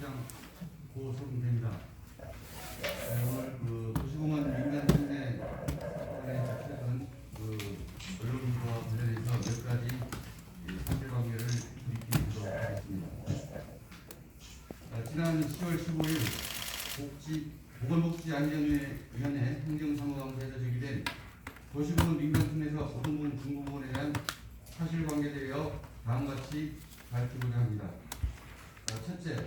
시장 고성입니다. 오늘 도시공원 민간 특례 사건의 최근 언론과 관련해서 몇 가지 사실관계를 브리핑하도록 하겠습니다. 지난 10월 15일 보건복지안전위원회 행정사무감사에서 제기된 도시공원 민간특례사 고등부원 중부부원에 대한 사실관계에 대하여 다음같이 밝히고자 합니다. 첫째,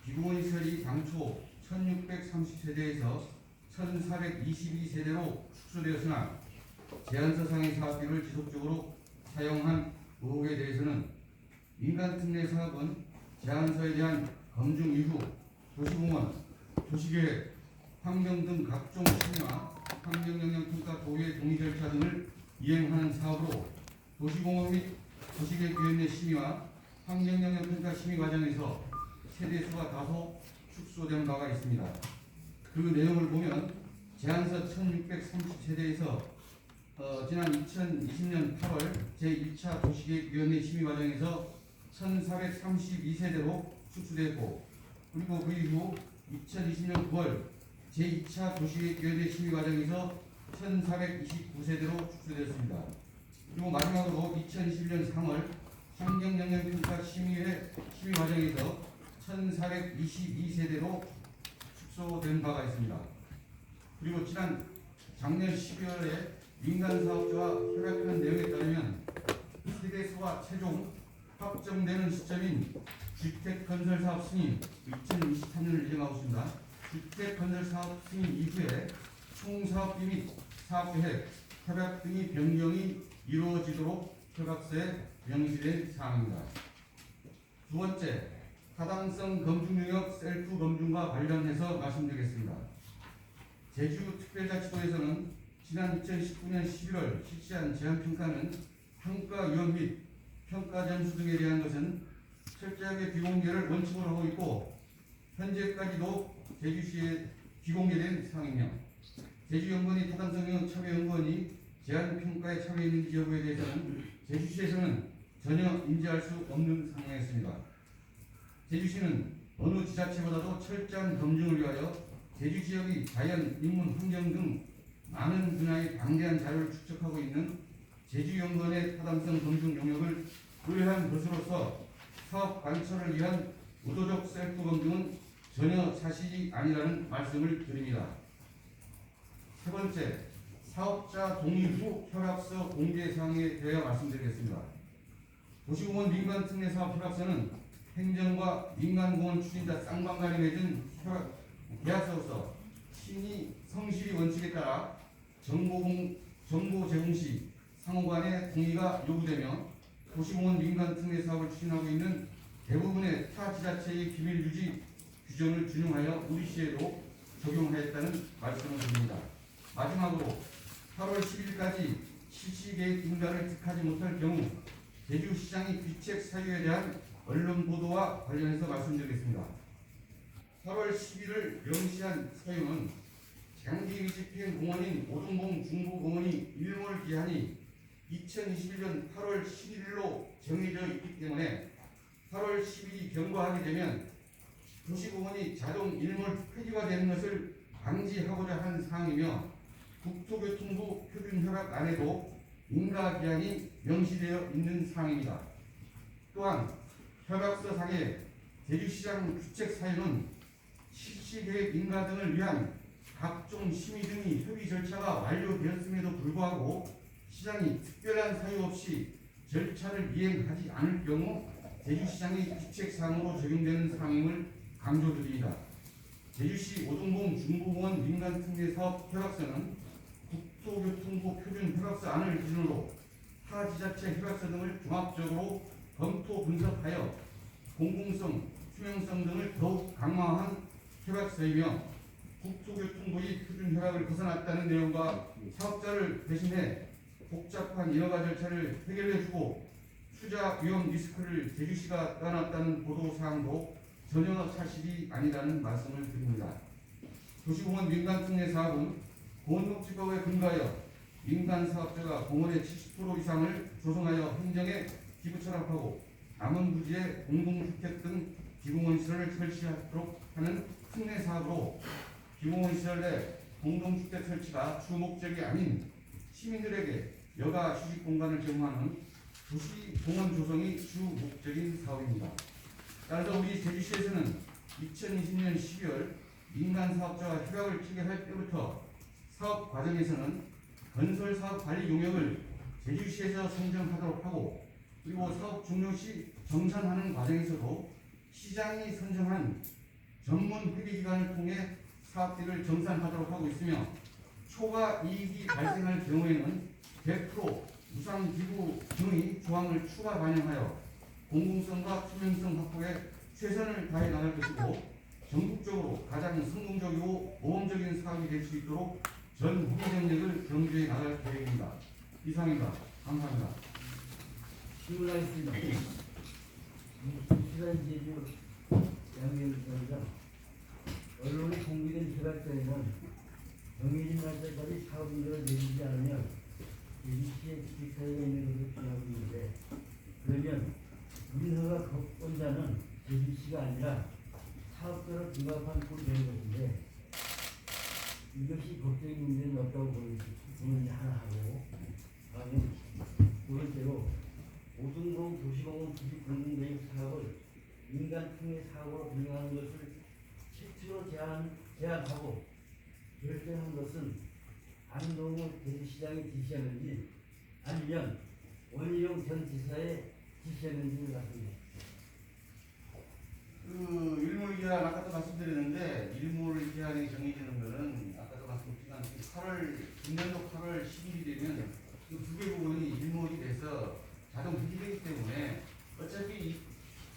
비공원 시설이 당초 1630세대에서 1422세대로 축소되었으나 제안서상의 사업비를 지속적으로 사용한 의혹에 대해서는 민간특례 사업은 제안서에 대한 검증 이후 도시공원, 도시계획, 환경 등 각종 심의와 환경영향평가 도의의 동의 절차 등을 이행하는 사업으로 도시공원 및 도시계획위원회 심의와 환경영향평가 심의 과정에서 세대수가 다소 축소된 바가 있습니다. 그 내용을 보면 제안서 1630세대에서 지난 2020년 8월 제1차 도시계획위원회 심의 과정에서 1432세대로 축소됐고, 그리고 그 이후 2020년 9월 제2차 도시계획위원회 심의 과정에서 1429세대로 축소되었습니다. 그리고 마지막으로 2021년 3월 환경영향평가 심의회 심의 과정에서 1422세대로 축소된 바가 있습니다. 그리고 작년 12월에 민간사업자와 협약한 내용에 따르면 세대수가 최종 확정되는 시점인 주택건설사업 승인 2023년을 예정하고 있습니다. 주택건설사업 승인 이후에 총사업비 및 사업계획, 협약 등의 변경이 이루어지도록 협약서에 명시된 사항입니다. 두 번째, 타당성 검증 영역 셀프 검증과 관련해서 말씀드리겠습니다. 제주특별자치도에서는 지난 2019년 11월 실시한 제안평가는 평가위원 및 평가점수 등에 대한 것은 철저하게 비공개를 원칙으로 하고 있고, 현재까지도 제주시에 비공개된 사항이며, 제주연구원이 타당성 영역 참여연구원이 제안평가에 참여했는지 여부에 대해서는 제주시에서는 전혀 인지할 수 없는 상황이었습니다. 제주시는 어느 지자체보다도 철저한 검증을 위하여 제주지역의 자연, 인문, 환경 등 많은 분야의 방대한 자료를 축적하고 있는 제주연구원의 타당성 검증 영역을 의뢰한 것으로서 사업 관철을 위한 의도적 셀프 검증은 전혀 사실이 아니라는 말씀을 드립니다. 세 번째, 사업자 동의 후 협약서 공개 사항에 대하여 말씀드리겠습니다. 도시공원 민간특례사업 협약서는 행정과 민간공원 추진자 쌍방간에 맺은 계약서로서 신의 성실히 원칙에 따라 정보 제공 시 상호간의 동의가 요구되며, 도시공원 민간특례사업을 추진하고 있는 대부분의 타 지자체의 기밀 유지 규정을 준용하여 우리시에도 적용하였다는 말씀을 드립니다. 마지막으로 8월 10일까지 실시계획 인가를 득하지 못할 경우 제주시장의 귀책 사유에 대한 언론 보도와 관련해서 말씀드리겠습니다. 8월 10일을 명시한 사유는 장기 집행 공원인 오동봉 중부공원이 일몰 기한이 2021년 8월 11일로 정해져 있기 때문에 8월 10일이 경과하게 되면 도시공원이 자동 일몰 폐기가 되는 것을 방지하고자 한 사항이며, 국토교통부 표준협약안에도 인가기한이 명시되어 있는 사항입니다. 또한 협약서상의 제주시장 규책 사유는 실시계획 인가 등을 위한 각종 심의 등의 협의 절차가 완료되었음에도 불구하고 시장이 특별한 사유 없이 절차를 이행하지 않을 경우 제주시장의 규책사항으로 적용되는 사항임을 강조드립니다. 제주시 오동봉 중부공원 민간특례사업 협약서는 국토교통부 표준 협약서 안을 기준으로 타 지자체 협약서 등을 종합적으로 검토 분석하여 공공성, 투명성 등을 더욱 강화한 협약서이며, 국토교통부의 표준 협약을 벗어났다는 내용과 사업자를 대신해 복잡한 인허가 절차를 해결해주고 투자 위험 리스크를 제주시가 떠났다는 보도사항도 전혀 사실이 아니라는 말씀을 드립니다. 도시공원 민간특례 사업은 보건복지법에 근거하여 민간사업자가 공원의 70% 이상을 조성하여 행정에 기부 철합하고 남은 부지에 공동주택 등 비공원 시설을 설치하도록 하는 특례 사업으로 비공원 시설 내 공동주택 설치가 주 목적이 아닌 시민들에게 여가 휴식 공간을 제공하는 도시 공원 조성이 주 목적인 사업입니다. 따라서 우리 제주시에서는 2020년 12월 민간 사업자와 협약을 체결할 때부터 사업 과정에서는 건설 사업 관리 용역을 제주시에서 선정하도록 하고, 그리고 사업 종료 시 정산하는 과정에서도 시장이 선정한 전문 회계기관을 통해 사업비를 정산하도록 하고 있으며, 초과 이익이 발생할 경우에는 100% 무상기부 등의 조항을 추가 반영하여 공공성과 투명성 확보에 최선을 다해 나갈 것이고, 전국적으로 가장 성공적이고 모험적인 사업이 될 수 있도록 전 후보 전력을 경주해 나갈 계획입니다. 이상입니다. 감사합니다. 질문하겠습니다. 시간 제주 양명입니다. 언론에 공개된 휴가자에는 정해진 날짜까지 사업 인정을 내리지 않으면 제주시에 주택사유가 있는 것으로 주장하고 있는데, 그러면 민허가 거권자는 제주시가 아니라 사업자로 등록한 꼴이 되는 것인데, 이것이 법적인 문제는 없다고 보는지 하나 하고, 다음에 두 번째로 오등공 도시공원 부지 공공대행 사업을 민간 통해 사업으로 운영하는 것을 최초로 제안하고 결정한 것은 안동호 대주시장이 지시했는지 아니면 원희룡 전 지사의 지시했는지를 같습니다. 일몰기한 아까도 말씀드렸는데, 일몰기한이 정해지는 것은 아까도 말씀드렸지만 8월 금년도 8월 10일이 되면 그 두 개 부분이 일몰이 돼서 자동 해지되기 때문에 어차피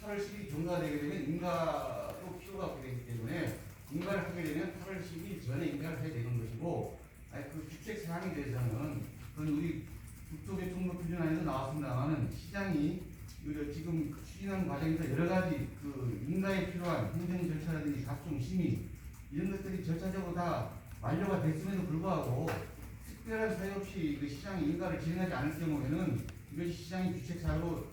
8월 10일 경과되게 되면 인가도 필요가 없게 되기 때문에 인가를 하게 되면 8월 10일 전에 인가를 해야 되는 것이고, 그 주택 사항에 대해서는 그건 우리 국토교통부 표준안에도 나왔습니다만은 시장이 지금 추진하는 과정에서 여러 가지 그 인가에 필요한 행정 절차라든지 각종 심의 이런 것들이 절차적으로 다 완료가 됐음에도 불구하고 특별한 사유 없이 그 시장이 인가를 진행하지 않을 경우에는 이것이 시장이 주택 사유로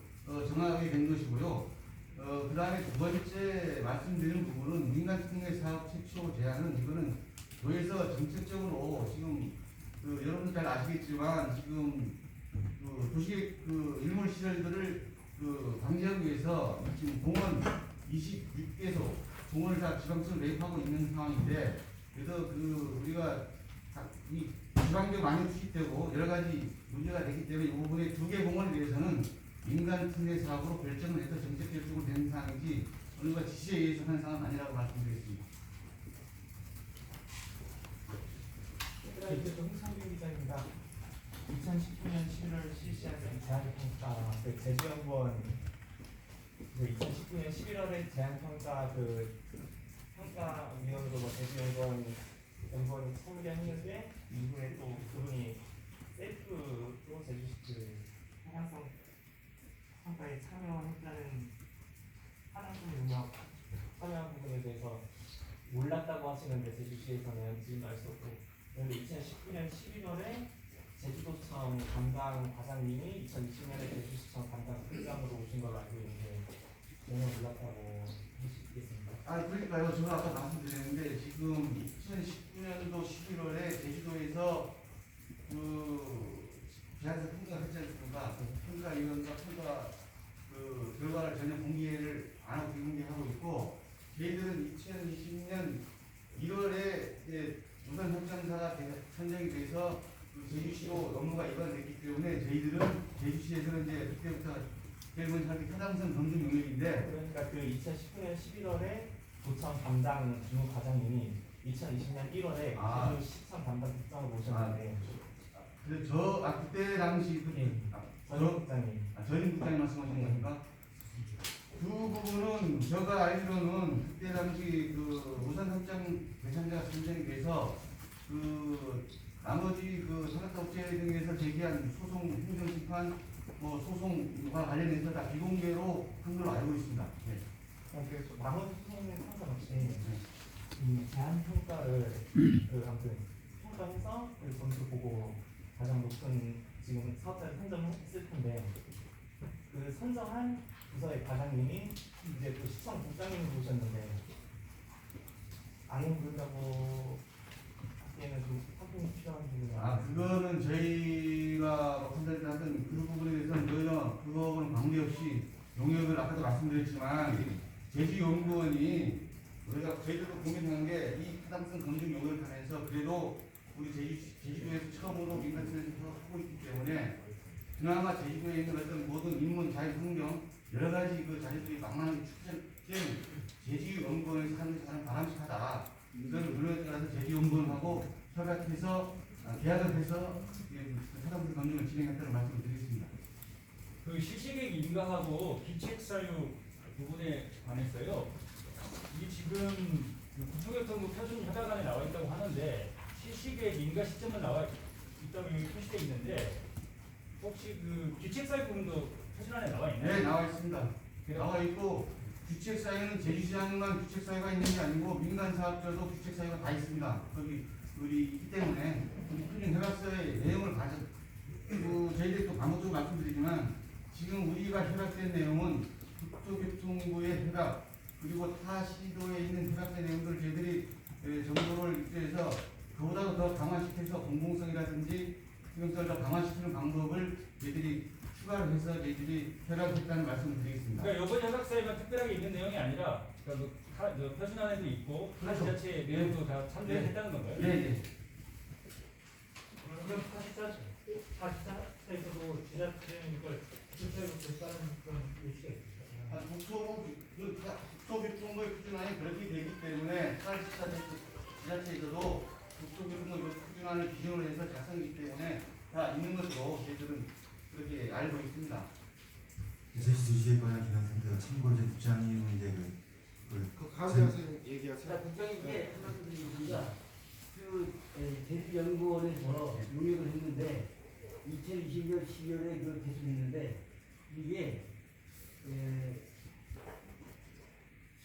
정하게 된 것이고요. 그 다음에 두 번째 말씀드리는 부분은 민간 특례 사업 최초 제한은 이거는 도에서 정책적으로 지금 여러분 잘 아시겠지만 지금 도시 일몰 시설들을 방지하기 위해서 지금 공원 26개소 공원을 다 지방층 매입하고 있는 상황인데, 그래서 우리가 이 지방적 많이 투입되고 여러 가지 문제가 되기 때문에 이 부분에 두 개 공원에 대해서는 민간 특례 사업으로 결정을 해서 정책 결정으로 된 사항이지 어느가 지시에 의해서 한 사항은 아니라고 말씀드리겠습니다. 홍상규 기자입니다. 2019년 11월 실시한 제한평가 제주연구원 2019년 11월에 제한평가 평가위원으로 제주연구원이 참여했는데, 이후에 또 그분이 셀프로 제주시 방향성 평가에 참여했다는 하나뿐인 참여한 부분에 대해서 몰랐다고 하시는데, 제주시에서는 지금 알 수 없고, 그런데 2019년 11월에 제주도청 담당 과장님이 2020년에 제주시청 담당 부장으로 오신 걸로 알고 있는데 전혀 몰랐다고 하시겠습니다. 그러니까요. 제가 아까 말씀드렸는데 지금 2019년도 11월에 제주도에서 제안서 평가를 했지 않습니까? 평가위원과 평가 결과를 전혀 공개를 안 하고 비공개하고 있고, 저희들은 2020년 1월에 이제 우선 협상사가 선정이 돼서 제주시로 업무가 이관됐기 때문에 저희들은 제주시에서는 이제 그때부터 대부분 자기 타당성 검증 영역인데, 그러니까 2019년 11월에 도청 담당 주무 과장님이 2020년 1월에 제주시청 담당 국장으로 모셨는데, 그때 당시 전임 국장님 전임 국장님 말씀하시는 겁니까? 그 부분은 제가 알기로는 그때 당시 우선 협정 대상자가 선정이 돼서 나머지 산업업체 등에서 제기한 소송, 행정심판, 소송과 관련해서 다 비공개로 한 걸로 알고 있습니다. 네. 그래서 나머지 소송은 상관없이 이 제한 평가를 아무튼 평가해서 점수 보고 가장 높은 지금 사업자를 선정했을 텐데, 그 선정한 부서의 과장님이 이제 또 시청 국장님을 보셨는데 안 그런다고 하기에는 좀 확인이 필요한 부분이 아, 그거는 저희가 판단을 하던 그 부분에 대해서는 전혀 그거는 관계없이 용역을 아까도 말씀드렸지만 제주연구원이 우리가 저희들도 고민한 게 이 타당성 검증 용역을 관해서 그래도 우리 제주도에서 처음으로 민간센터에서 하고 있기 때문에 그나마 제주도에 있는 어떤 모든 인문, 자연, 환경 여러 가지 그 자료들이 막막하게 축적된 제주연구원에서 하는 게 가장 바람직하다. 이거는 물론에 따라서 제주연구원하고 협약해서 계약을 해서 타당성 검증을 진행했다는 말씀을 드리겠습니다. 그 실시계획 인가하고 기책 사유 부분에 관해서요. 이게 지금 국토교통부 표준 협약안에 나와 있다고 하는데 실시계획 인가 시점은 나와 있다고 여기 표시되어 있는데 혹시 그 기책 사유 부분도 표준안에 나와 있나요? 네, 나와 있습니다. 나와 있고 규칙 사유는 제주시장만 규칙 사유가 있는 게 아니고 민간 사업자도 규칙 사유가 다 있습니다. 거기 우리 있기 때문에 표준 협약서의 내용을 가져 저희들이 또 반복적으로 말씀드리지만 지금 우리가 협약된 내용은 국토교통부의 협약 그리고 타 시도에 있는 협약의 내용들을 저희들이 정보를 입수해서 그보다도 더 강화시켜서 공공성이라든지 투명성을 더 강화시키는 방법을 저희들이 추가를 해서 저희들이 협약했다는 말씀을 드리겠습니다. 그러니까 이번 협약서에만 특별하게 있는 내용이 아니라 그러니까 표준안에도 있고 타 그렇죠. 지자체의 내용도 다 참조했다는 건가요? 예, 예. 그럼 사실상에서도 지자체는 이걸 실제로 따른 그런 의식이 있어요. 국토교통부의 표준안이 그렇게 되기 때문에 지자체에서도 국토교통부 표준안을 기준으로 해서 작성이기 때문에 다 있는 것으로 저희들은 그렇게 알고 있습니다. 제주시에 관한 기관센터가 참고로 이제 국장님은 이제 가운데 얘기하세요. 자, 국장님께 한 말씀 드리겠습니다. 제주연구원에서 용역을 했는데 2020년 10월에 그걸 개설했는데 이게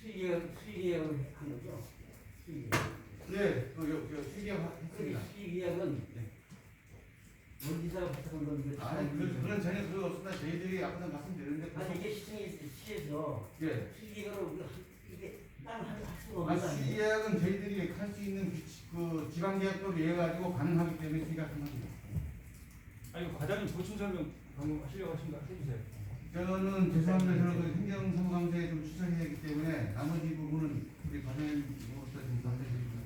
수의계약을 한 거죠. 수의계약. 네, 수의계약 했습니다. 수의계약은 원지사가 부탁한 건데 아니, 그런 전혀 그거 없습니다. 저희들이 아까도 말씀드렸는데 아니 이게 시에서 예. 수의계약으로 이게 할 수가 아, 없는 거 아니에요? 수의계약은 저희들이 할 수 있는 그 지방계약법에 의해 가지고 가능하기 때문에 수의계약한 겁니다. 아니 과장님 보충 설명 방금 하시려고 하신 거 해주세요. 저는 죄송합니다. 저는 그 행정사무감사에 좀 출석해야 하기 때문에 나머지 부분은 우리 과장님으로서 좀 답변해 주시면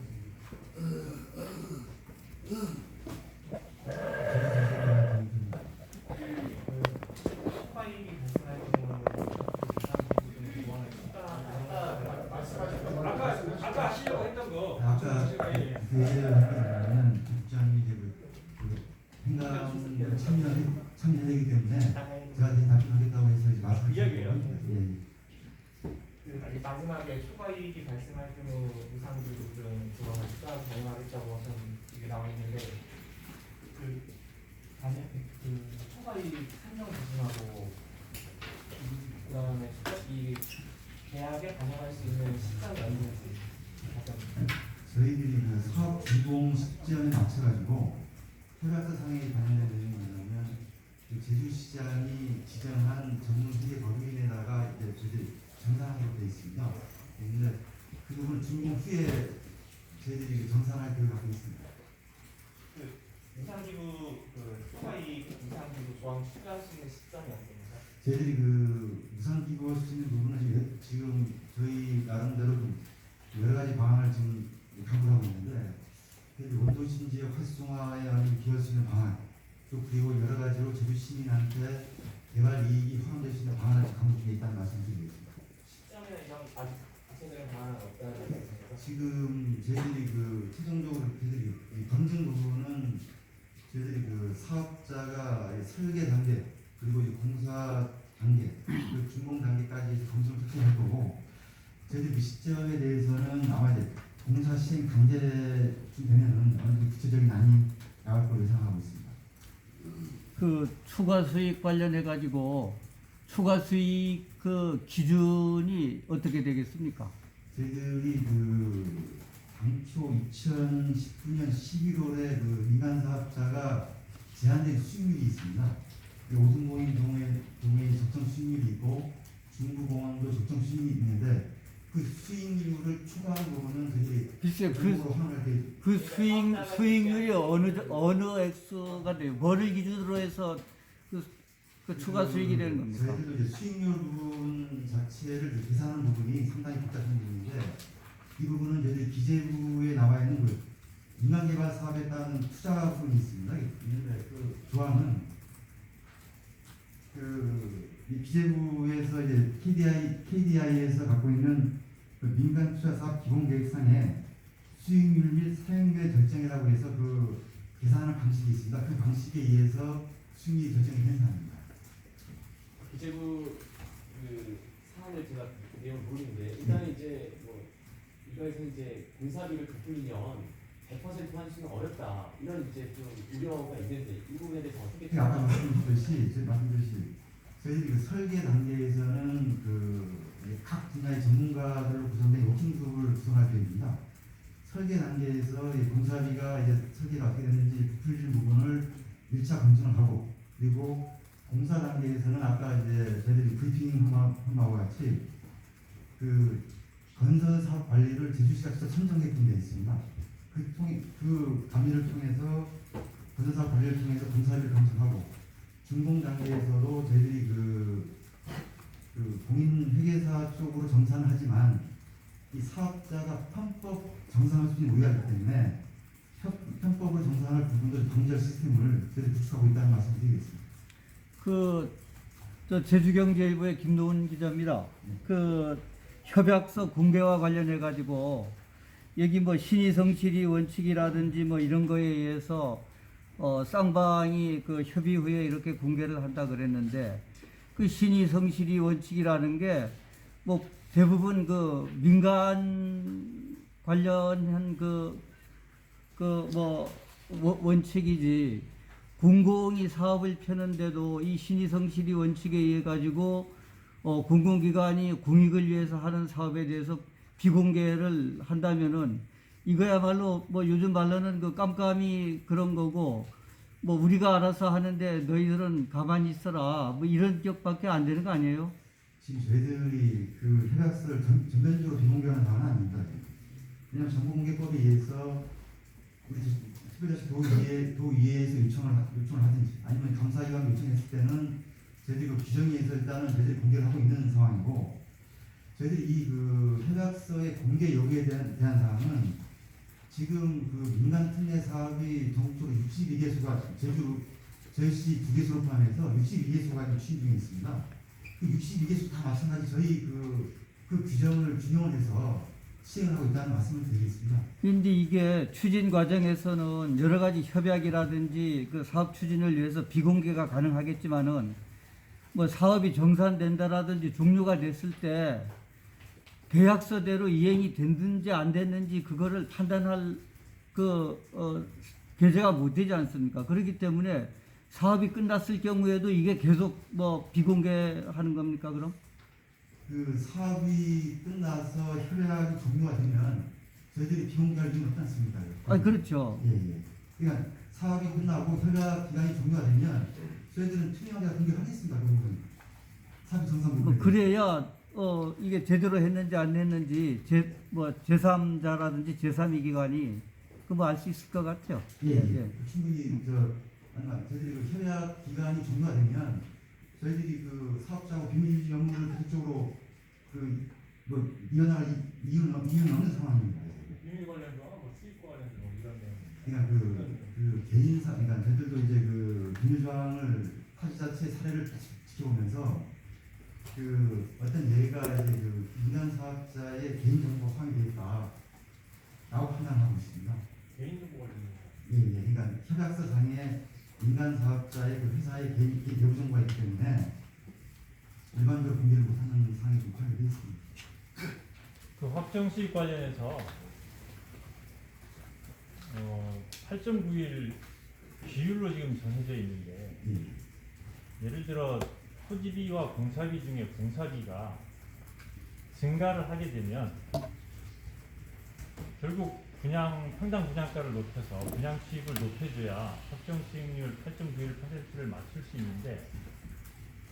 초과이익이 발생할 경우는 아까 하시려고 했던 거. 아까 제가 예. 그 얘기를 하면 국장님이 이제 행감 참여되기 때문에 제가 대신 답변하겠다고 해서 이제 말씀을 이야기예요? 그 마지막에 초과이익이 발생할 경우 무상기록은 조항을 추가 적용하겠다고 이게 나와 있는데 그 초과이익 산정 기준하고 그다음에 이 계약에 반영할 수 있는 시장이 얼마인지 저희들이 그 사업 준공 시점에 맞춰가지고 협약서상에 반영된 내용이 뭐냐면 그 제주시장이 지정한 전문 세계 법인에다가 이제 저희들이 정산하게 되어 있습니다. 그런데 그 부분 준공 후에 저희들이 정산할 계획을 갖고 있습니다. 무상기부 그 초과이익 무상기부 조항 추가할 수 있는 시점이 언제입니까? 저희들이 그 무상기부할 수 있는 부분은 지금 저희 나름대로 좀 여러 가지 방안을 지금 강구하고 있는데 원도심 지역 활성화에 기여할 수 있는 방안 또 그리고 여러 가지로 제주 시민한테 개발 이익이 포함될 수 있는 방안을 강구 중에 있다는 말씀드리겠습니다. 시점에 이런 아직 구체적인 방안은 없다는 말씀이세요? 지금 저희들이 그 최종적으로 저희들이 이 검증 부분은 저희들이 그 사업자가 설계 단계 그리고 이 공사 단계 그리고 준공 단계까지 이제 검증을 특히 할 거고 저희들 그 시점에 대해서는 아마 이제 공사 시행 단계쯤 되면은 어느 정도 구체적인 안이 나올 걸로 예상하고 있습니다. 그 추가 수익 관련해 가지고 추가 수익 그 기준이 어떻게 되겠습니까? 저희들이 그 당초 2019년 11월에 그 민간 사업자가 제한된 수익률이 있습니다. 오등보인 동의 적정 수익률 부분은 저희 글쎄 정부로 환원할 때 그 수익률이 어느 액수가 돼요? 뭐를 기준으로 해서 그 추가 수익이 되는 겁니까? 저희들도 이제 수익률 부분 자체를 계산하는 부분이 상당히 복잡한 부분인데 이 부분은 저희들 기재부에 나와 있는 그 민간개발 사업에 따른 투자 부분이 있습니다. 있는데 그 조항은 이 기재부에서 이제 KDI에서 갖고 있는 그 민간 투자 사업 기본 계획상에 수익률 및 사용료의 결정이라고 해서 그 계산하는 방식이 있습니다. 그 방식에 의해서 수익률이 결정이 되는 사항입니다. 기재부 그 사안을 제가 내용 모르는데 일단 이제 뭐 이거에서 이제 공사비를 갚으면 100% 환수는 어렵다 이런 이제 좀 우려가 있는데 이 부분에 대해서 어떻게 아까 말씀드렸듯이 저희들이 그 설계 단계에서는 각 분야의 전문가들로 구성된 워킹그룹을 구성할 계획입니다. 설계 단계에서 이 공사비가 이제 설계가 어떻게 됐는지 부풀리는 부분을 1차 검증을 하고 그리고 공사 단계에서는 아까 이제 저희들이 브리핑 한 바와 같이 그 건설 사업 관리를 제주시가 직접 선정했던 데 있습니다. 그 감리를 통해서 건설 사업 관리를 통해서 공사비를 검증하고 준공 단계에서도 저희들이 그 공인 회계사 쪽으로 정산을 하지만 이 사업자가 편법 정산할 수준이 우려하기 때문에 편법으로 정산할 부분들 방지할 시스템을 저희들이 구축하고 있다는 말씀을 드리겠습니다. 저 제주경제일보의 김노은 기자입니다. 그 협약서 공개와 관련해 가지고 여기 뭐 신의성실이 원칙이라든지 뭐 이런 거에 의해서 쌍방이 그 협의 후에 이렇게 공개를 한다 그랬는데 그 신의성실이 원칙이라는 게 뭐 대부분 그 민간 관련한 뭐 원칙이지 공공이 사업을 펴는데도 이 신의성실이 원칙에 의해 가지고 공공기관이 공익을 위해서 하는 사업에 대해서 비공개를 한다면은 이거야말로 뭐 요즘 말로는 그 깜깜이 그런 거고 뭐 우리가 알아서 하는데 너희들은 가만히 있어라 뭐 이런 격밖에 안 되는 거 아니에요? 지금 저희들이 그 협약서를 전면적으로 비공개하는 사안은 아닙니다. 왜냐하면 정보공개법에 의해서 우리 특별자치 도의회에서 요청을 하든지 아니면 감사기관 요청했을 때는 저희들이 그 규정에 의해서 일단은 저희들이 공개를 하고 있는 상황이고 저희들이 이 그 협약서의 공개 요구에 대한 사항은 지금 그 민간 특례 사업이 전국적으로 62개소가 저희시 2개소를 포함해서 62개소가 추진 중에 있습니다. 그 62개소 다 마찬가지 저희 그 규정을 준용을 해서 시행을 하고 있다는 말씀을 드리겠습니다. 그런데 이게 추진 과정에서는 여러 가지 협약이라든지 그 사업 추진을 위해서 비공개가 가능하겠지만은 뭐 사업이 정산된다라든지 종료가 됐을 때 계약서대로 이행이 됐는지 안 됐는지 그거를 판단할 계제가 못 되지 않습니까? 그렇기 때문에 사업이 끝났을 경우에도 이게 계속 뭐 비공개하는 겁니까 그럼? 그 사업이 끝나서 협약이 종료가 되면 저희들이 비공개할 이유는 없지 않습니까? 그렇죠. 예. 그러니까 사업이 끝나고 협약 기간이 종료가 되면 저희들은 투명하게 공개하겠습니다. 그 부분. 사업 정상 부분. 뭐 그래야 이게 제대로 했는지 안 했는지 제3자라든지 제3위 기관이 그거 알 수 있을 것 같죠. 예. 충분히 저희들이 그 협약 기간이 종료가 되면 저희들이 그 사업자하고 비밀 유지 업무를 계속적으로 이어나갈 이유는 없는 상황입니다. 비밀 관련도 뭐 수익 관련도 뭐 이런 내용. 그러니까 그 개인사, 그러니까 저희들도 이제 그 비밀 조항을 타지 자체의 사례를 지켜보면서 그 어떤 예가 이제 그 민간 사업자의 개인 정보 포함이 되어 있다라고 판단하고 있습니다. 개인정보 관련도. 예. 그러니까 협약서 상에 민간 사업자의 그 회사의 개인 내부 정보가 있기 때문에 일반적으로 공개를 못하는 상황이 좀 파악이 있습니다. 그 확정 수익 관련해서 8.9일 비율로 지금 정해져 있는데 예를 들어 토지비와 공사비 중에 공사비가 증가를 하게 되면 결국 평당 분양가를 높여서 분양 수익을 높여줘야 확정 수익률 8.91%를 맞출 수 있는데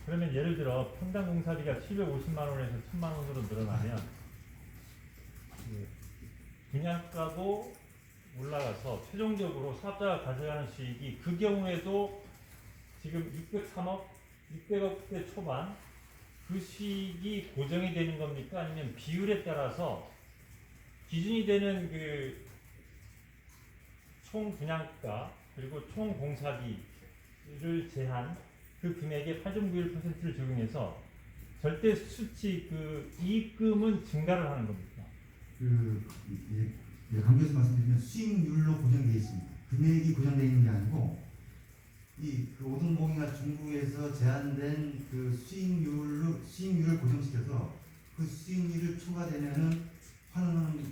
그러면 예를 들어 평당 공사비가 750만 원에서 1000만 원으로 늘어나면 분양가도 올라가서 최종적으로 사업자가 가져가는 수익이 그 경우에도 지금 603억, 600억대 초반 그 수익이 고정이 되는 겁니까? 아니면 비율에 따라서 기준이 되는 그 총 분양가 그리고 총 공사비를 제한 그 금액의 8.91%를 적용해서 절대 수치 그 이익금은 증가를 하는 겁니까? 강조해서 말씀드리면 수익률로 고정되어 있습니다. 금액이 고정되어 있는 게 아니고 그 오동봉이나 중국에서 제한된 그 수익률을 고정시켜서 그 수익률을 초과되면은 환원하는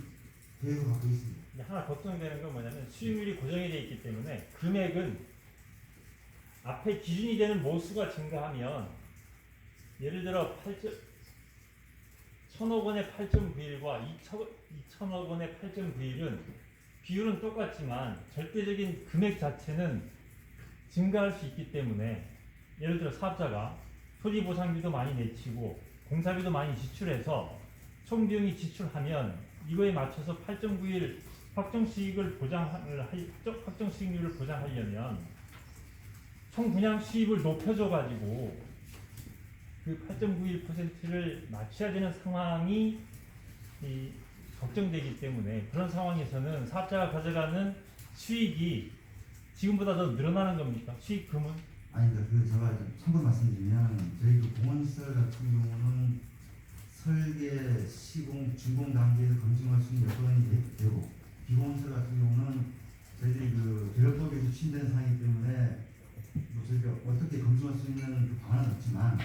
계획을 갖고 있습니다. 하나 걱정되는 건 뭐냐면 수익률이 고정이 되어 있기 때문에 금액은 앞에 기준이 되는 모수가 증가하면 예를 들어 1,000억 원의 8.91과 2,000억 원의 8.91은 비율은 똑같지만 절대적인 금액 자체는 증가할 수 있기 때문에 예를 들어 사업자가 토지 보상비도 많이 내치고 공사비도 많이 지출해서 총 비용이 지출하면 이거에 맞춰서 8.91 확정 수익률을 보장하려면 총 분양 수입을 높여줘 가지고 그 8.91%를 맞춰야 되는 상황이 걱정되기 때문에 그런 상황에서는 사업자가 가져가는 수익이 지금보다 더 늘어나는 겁니까? 수익금은? 아니다. 제가 좀 참고로 말씀드리면 저희 그 공원시설 같은 경우는 설계, 시공, 준공 단계에서 검증할 수 있는 여건이 되고 비공원시설 같은 경우는 저희들이 그 개별법에 추진된 사항이기 때문에 저희가 어떻게 검증할 수 있는 그 방안은 없지만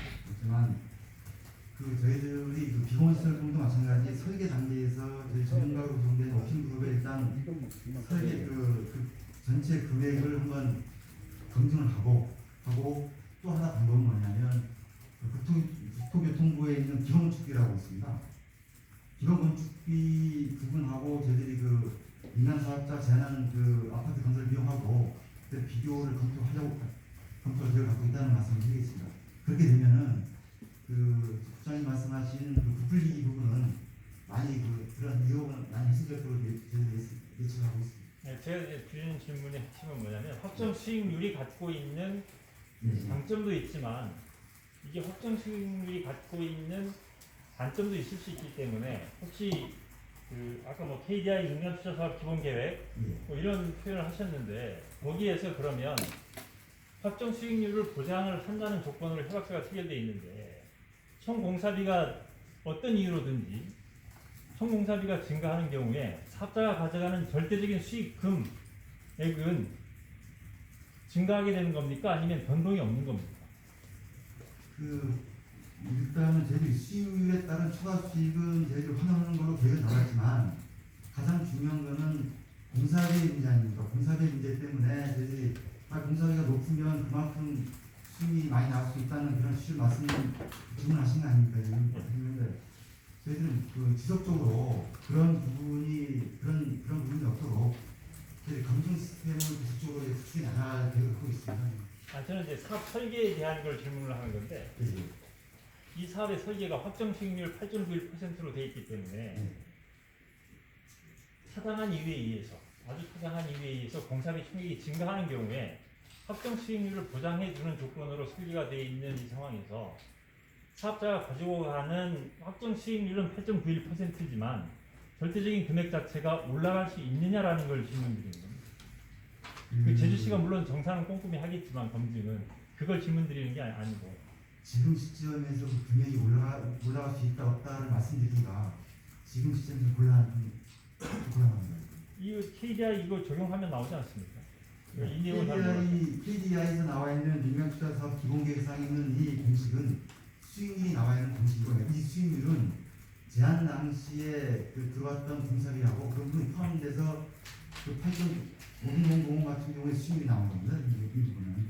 그 저희들이 그 비공원시설도 마찬가지 설계 단계에서 저희 전문가로 구성된 워킹그룹에 일단 설계 그 전체 금액을 한번 검증을 하고 또 하나 방법은 뭐냐면 국토교통부에 있는 기본건축비라고 있습니다. 기본건축비 부분하고 저희들이 그 민간 사업자 제한한 그 아파트 건설 비용하고 그 비교를 검토를 저희가 갖고 있다는 말씀을 드리겠습니다. 그렇게 되면은 그 국장님 말씀하신 그 부풀리기 부분은 많이 그런 의혹은 많이 해소될 거로 예측하고 있습니다. 네, 제가 이제 드리는 질문의 핵심은 뭐냐면 확정 수익률이 갖고 있는 장점도 있지만 이게 확정 수익률이 갖고 있는 단점도 있을 수 있기 때문에 혹시 그 아까 뭐 KDI 6년 투자 사업 기본 계획 뭐 이런 표현을 하셨는데 거기에서 그러면 확정 수익률을 보장을 한다는 조건으로 협약서가 체결되어 있는데 총 공사비가 어떤 이유로든지 총 공사비가 증가하는 경우에 사업자가 가져가는 절대적인 수익 금액은 증가하게 되는 겁니까? 아니면 변동이 없는 겁니까? 일단은 저희들이 수익률에 따른 추가 수익은 저희들이 환원하는 걸로 계획은 나왔지만 가장 중요한 거는 공사비 문제 아닙니까? 공사비 문제 때문에 저희들이 공사비가 높으면 그만큼 수익이 많이 나올 수 있다는 그런 질문하신 거 아닙니까? 지금 저희들은 그 지속적으로 그런 부분이 없도록 저희 검증 시스템을 계속적으로 구축해 나갈 계획을 하고 있습니다. 저는 이제 사업 설계에 대한 걸 질문을 하는 건데 이 사업의 설계가 확정 수익률 8.91%로 되어 있기 때문에 타당한 이유에 의해서 아주 타당한 이유에 의해서 공사비 총액이 증가하는 경우에 확정 수익률을 보장해주는 조건으로 설계가 되어 있는 이 상황에서 사업자가 가지고 가는 확정 수익률은 8.91%지만 절대적인 금액 자체가 올라갈 수 있느냐라는 걸 질문드리는 겁니다. 그 제주시가 물론 정산은 꼼꼼히 하겠지만 검증은 그걸 질문드리는 게 아니고 지금 시점에서 그 금액이 올라갈 수 있다 없다를 말씀드리기가 지금 시점에서 곤란합니다. 이거 KDI 이거 적용하면 나오지 않습니까? KDI에서 나와 있는 민간투자사업 기본계획상에 있는 이 공식은 수익률이 나와 있는 공식이고요. 이 수익률은 제한 당시에 들어왔던 공사비하고 그 부분이 포함돼서 그 8.5000 같은 경우에 수익률이 나오는 겁니다. 이 부분은.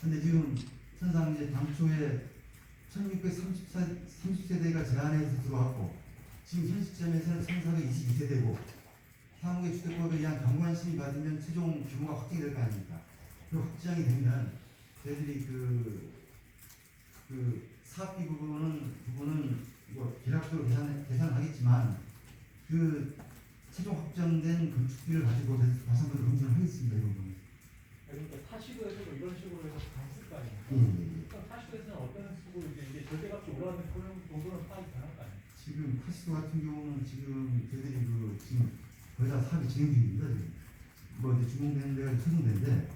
근데 지금 선상 이제 당초에 1630세대가 제한해서 들어왔고 지금 현 시점에서는 1422세대고 향후의 주택법에 의한 경관 심의 받으면 최종 규모가 확정이 될 거 아닙니까? 그 확정이 되면 저희들이 그 사업비 부분은 계략적으로 계산을 하겠지만 그 최종 확정된 건축비를 가지고 다시 한번 검증을 하겠습니다. 이런 거는. 그러니까 타시도에서도 이런 식으로 해서 갔을 거 아니에요. 예, 예, 예. 그럼 타시도에서는 어떤 식으로 이제 절대값이 올라가는 그런 정도는 파악이 가능할 거 아니에요. 지금 카시도 같은 경우는 지금 저희들이 그 지금 거의 다 사업이 진행 중입니다. 지금. 뭐 이제 준공되는 데가 최종되는데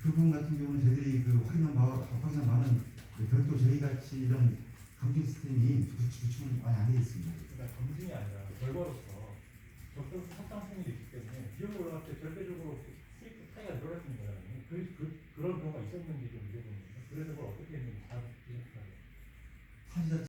그 부분 같은 경우는 저희들이 그 확인한 바는 별도 저희 같이 이런 감증 시스템이 구축은 많이 안 되어 있습니다. 그러니까 검증이 아니라 결과로서 적정 합당성이 있기 때문에 비용이 올라갈 때 절대적으로 수익 차이가 늘어날 수 있는 거잖아요. 그런 경우가 있었는지 좀 물어보는 거예요. 그래서 그걸 어떻게 했는지 잘 이해하세요. 사실